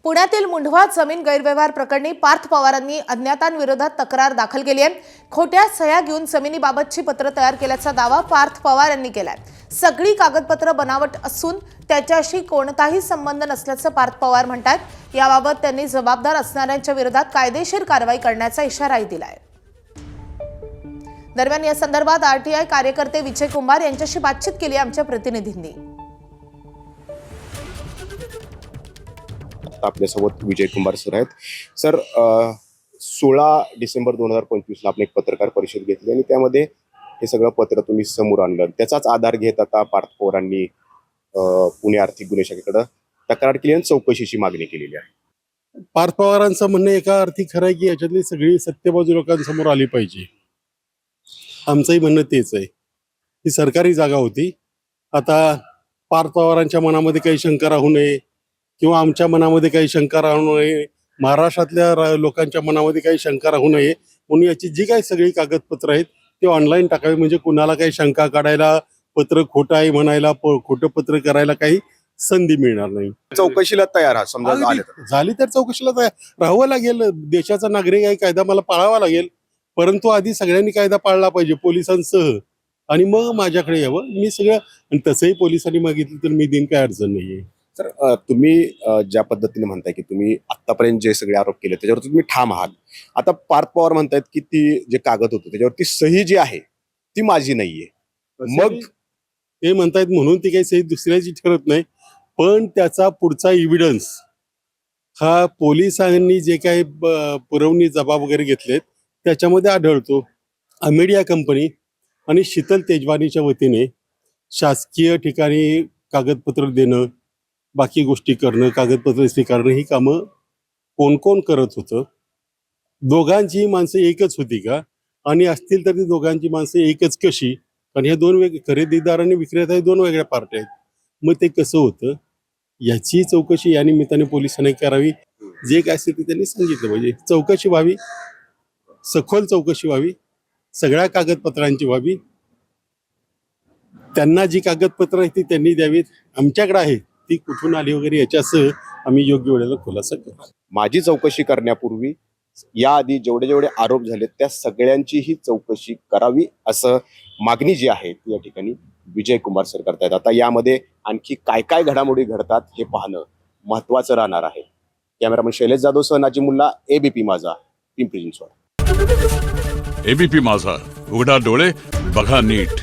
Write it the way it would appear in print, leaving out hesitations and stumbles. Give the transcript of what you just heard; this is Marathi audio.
पुण्यातील मुंढवा जमीन गैरव्यवहार प्रकरणी पार्थ पवारांनी अज्ञातांविरोधात तक्रार दाखल केली आहे। खोट्या सह्या घेऊन जमिनीबाबतची पत्र तयार केल्याचा दावा पार्थ पवार यांनी केलाय। सगळी कागदपत्र बनावट असून त्याच्याशी कोणताही संबंध नसल्याचं पार्थ पवार म्हणतात। याबाबत त्यांनी जबाबदार असणाऱ्यांच्या विरोधात कायदेशीर कारवाई करण्याचा इशाराही दिलाय। दरम्यान या संदर्भात आरटीआय कार्यकर्ते विजय कुंभार यांच्याशी बातचीत केली आमच्या प्रतिनिधींनी। आपल्यासोबत विजय कुंभार सर आहेत। सर 16 डिसेंबर 2025 ला आपण एक पत्रकार परिषद घेतली आणि त्यामध्ये हे सगळं पत्र तुम्ही समोर आणलं। त्याचाच आधार घेत आता पार्थ पवारांनी पुणे आर्थिक गुन्हे शाखेकडे तक्रार केली आणि चौकशीची मागणी केलेली आहे। पार्थ पवारांचं म्हणणं एका अर्थी खरं आहे की याच्यातली सगळी सत्यबाजू लोकांसमोर आली पाहिजे। आमचंही म्हणणं तेच आहे। ही सरकारी जागा होती। आता पार्थ पवारांच्या मनामध्ये काही शंका राहू नये किंवा आमच्या मनामध्ये काही शंका राहू नये, महाराष्ट्रातल्या लोकांच्या मनामध्ये काही शंका राहू नये म्हणून याची जी काही सगळी कागदपत्र आहेत ते ऑनलाईन टाकावी, म्हणजे कुणाला काही शंका काढायला, पत्र खोटं आहे म्हणायला, खोटं पत्र करायला काही संधी मिळणार नाही। चौकशीला तयार आहात समजा झाली तर चौकशीला तयार राहावं लागेल। देशाचा नागरिक आहे, कायदा मला पाळावा लागेल, परंतु आधी सगळ्यांनी कायदा पाळला पाहिजे पोलिसांसह, आणि मग माझ्याकडे यावं। मी सगळं, आणि तसंही पोलिसांनी मागितलं तर मी देईन, काय अडचण नाहीये। सर तुम्ही ज्या पद्धतीने म्हणताय की तुम्ही आतापर्यंत जे सगळे आरोप केले त्याच्यावर तुम्ही ठाम आहात। आता पार्थ पवार म्हणतायत की ती जे कागद होते त्याच्यावरती सही जी आहे ती माझी नाहीये, मग ते म्हणतायत म्हणून ती काही सही दुसऱ्याची ठरत नाही, पण त्याचा पुढचा एव्हिडन्स हा पोलिसांनी जे काही पुरवणी जबाब वगैरे घेतलेत त्याच्यामध्ये आढळतो। अमेडिया कंपनी आणि शीतल तेजवानीच्या वतीने शासकीय ठिकाणी कागदपत्र देणं, बाकी गोष्टी करणं, कागदपत्र स्वीकारणं ही कामं कोण कोण करत होतं? दोघांची माणसं एकच होती का? आणि असतील तर ती दोघांची माणसं एकच कशी? कारण ह्या दोन खरेदीदार आणि विक्रेता हे दोन वेगळ्या पार्ट्या आहेत। मग ते कसं होतं याची चौकशी या निमित्ताने पोलिसांनी करावी। जे काय असेल ते त्यांनी सांगितलं पाहिजे। चौकशी व्हावी, सखोल चौकशी व्हावी, सगळ्या कागदपत्रांची व्हावी। त्यांना जी कागदपत्र आहेत ती त्यांनी द्यावीत, आमच्याकडे आहे ती कुठून आली वगैरे याच्यासह आम्ही योग्य वेळेला खुलासा करू। माझी चौकशी करण्यापूर्वी याआधी जेवढे आरोप झाले त्या सगळ्यांची ही चौकशी करावी असं मागणी जी आहे ती या ठिकाणी विजय कुंभार सर करतायत। आता यामध्ये आणखी काय काय घडामोडी घडतात हे पाहणं महत्वाचं राहणार आहे। कॅमेरामन शैलेश जाधव सह नाजिमुल्ला, एबीपी माझा, पिंपरी चिंचवड। एबीपी माझा, उघडा डोळे बघा नीट।